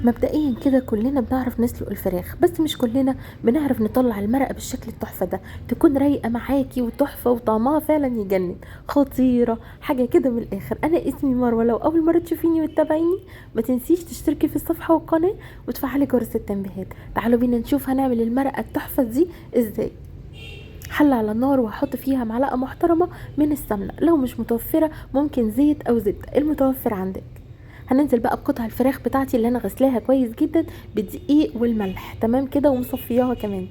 مبدئيا كده كلنا بنعرف نسلق الفراخ، بس مش كلنا بنعرف نطلع المرقة بالشكل التحفة ده، تكون رايقة معاكي وتحفة وطعمها فعلا يجنن. خطيرة حاجة كده من الاخر. انا اسمي مروة، لو اول مرة تشوفيني وتتابعيني ما تنسيش تشتركي في الصفحة والقناة وتفعلي جرس التنبيهات. تعالوا بينا نشوف هنعمل المرقة التحفة دي ازاي. حلة على النار وهحط فيها معلقة محترمة من السمنة، لو مش متوفرة ممكن زيت او زبدة المتوفر عندك. هننزل بقى بقطع الفراخ بتاعتي اللي انا غسلاها كويس جدا بالدقيق والملح، تمام كده، ومصفياها كمان.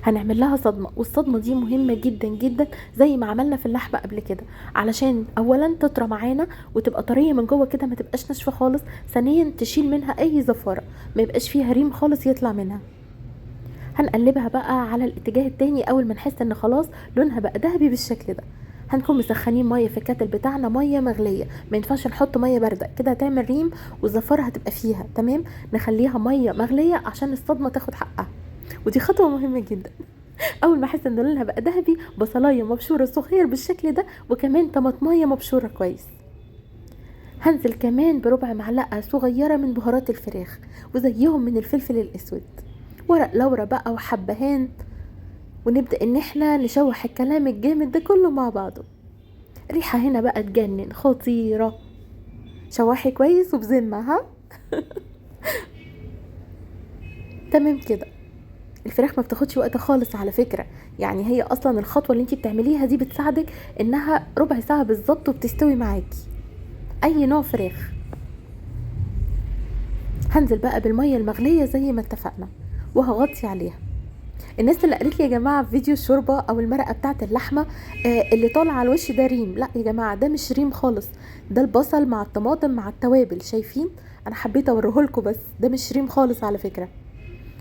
هنعمل لها صدمه، والصدمه دي مهمه جدا جدا زي ما عملنا في اللحمه قبل كده، علشان اولا تطرى معانا وتبقى طريه من جوه كده، ما تبقاش ناشفه خالص. ثانيا تشيل منها اي زفاره، ما يبقاش فيها ريم خالص يطلع منها. هنقلبها بقى على الاتجاه التاني اول ما نحس ان خلاص لونها بقى ذهبي بالشكل ده. هنكون مسخنين ميه في الكاتل بتاعنا، ميه مغليه، ما ينفعش نحط ميه بارده كده هتعمل ريم والزفاره هتبقى فيها. تمام، نخليها ميه مغليه عشان الصدمه تاخد حقها، ودي خطوه مهمه جدا. اول ما احس ان لونها بقى ذهبي، بصلايه مبشوره صغير بالشكل ده، وكمان طماطمايه مبشوره كويس. هنزل كمان بربع معلقه صغيره من بهارات الفراخ، وزيهم من الفلفل الاسود، ورق لورا بقى وحبهان. ونبدأ ان احنا نشوح الكلام الجامد ده كله مع بعضه. ريحة هنا بقى تجنن، خطيرة. شوحي كويس وبذمة، ها. تمام كده. الفراخ ما بتاخدش وقت خالص على فكرة، يعني هي اصلا الخطوة اللي انتي بتعمليها دي بتساعدك انها ربع ساعة بالظبط وبتستوي معاكي اي نوع فراخ. هنزل بقى بالمية المغلية زي ما اتفقنا، وهغطي عليها. الناس اللي قالت لي يا جماعه في فيديو الشوربه او المرقه بتاعه اللحمه اللي طالع على الوش ده ريم، لا يا جماعه ده مش ريم خالص، ده البصل مع الطماطم مع التوابل، شايفين؟ انا حبيت اوريهولكوا، بس ده مش ريم خالص على فكره.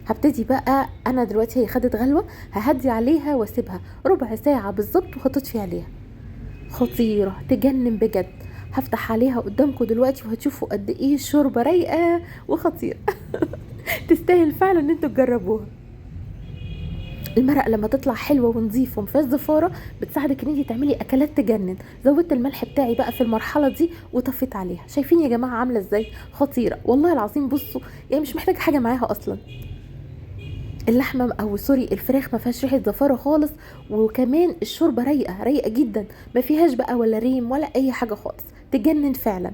هبتدي بقى انا دلوقتي، هي خدت غلوه، ههدي عليها واسيبها ربع ساعه بالظبط وهتطفي عليها. خطيره تجنن بجد. هفتح عليها قدامكم دلوقتي وهتشوفوا قد ايه الشوربه رايقه وخطيره. تستاهل فعلا ان انتوا تجربوها. المرق لما تطلع حلوه ونظيفه ومفيهاش زفاره بتساعدك ان انت تعملي اكلات تجنن. زودت الملح بتاعي بقى في المرحله دي وطفيت عليها. شايفين يا جماعه عامله ازاي؟ خطيره والله العظيم. بصوا يعني مش محتاجه حاجه معاها اصلا. اللحمه او سوري الفراخ ما فيهاش ريحه زفاره خالص، وكمان الشوربه رايقه رايقه جدا، ما فيهاش بقى ولا ريم ولا اي حاجه خالص، تجنن فعلا.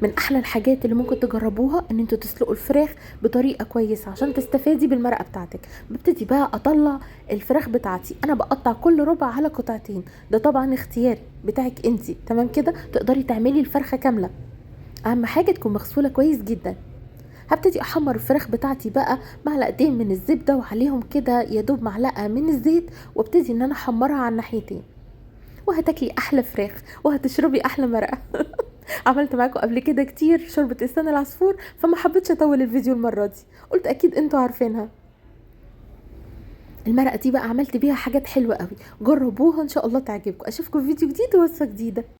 من احلى الحاجات اللي ممكن تجربوها ان انتوا تسلقوا الفراخ بطريقه كويسه عشان تستفادي بالمرقه بتاعتك. ببتدي بقى اطلع الفراخ بتاعتي، انا بقطع كل ربع على قطعتين، ده طبعا اختياري بتاعك انتي. تمام كده، تقدري تعملي الفرخه كامله، اهم حاجه تكون مغسوله كويس جدا. هبتدي احمر الفراخ بتاعتي بقى معلقتين من الزبده وعليهم كده يا دوب معلقه من الزيت، وابتدي ان انا احمرها على الناحيتين، وهتاكلي احلى فراخ وهتشربي احلى مرقه. عملت معاكم قبل كده كتير شوربة لسان العصفور، فما حبيتش اطول الفيديو المرة دي، قلت اكيد انتوا عارفينها. المرقة دي بقى عملت بيها حاجات حلوة قوي، جربوها ان شاء الله تعجبكم. اشوفكم في فيديو جديد ووصفة جديدة.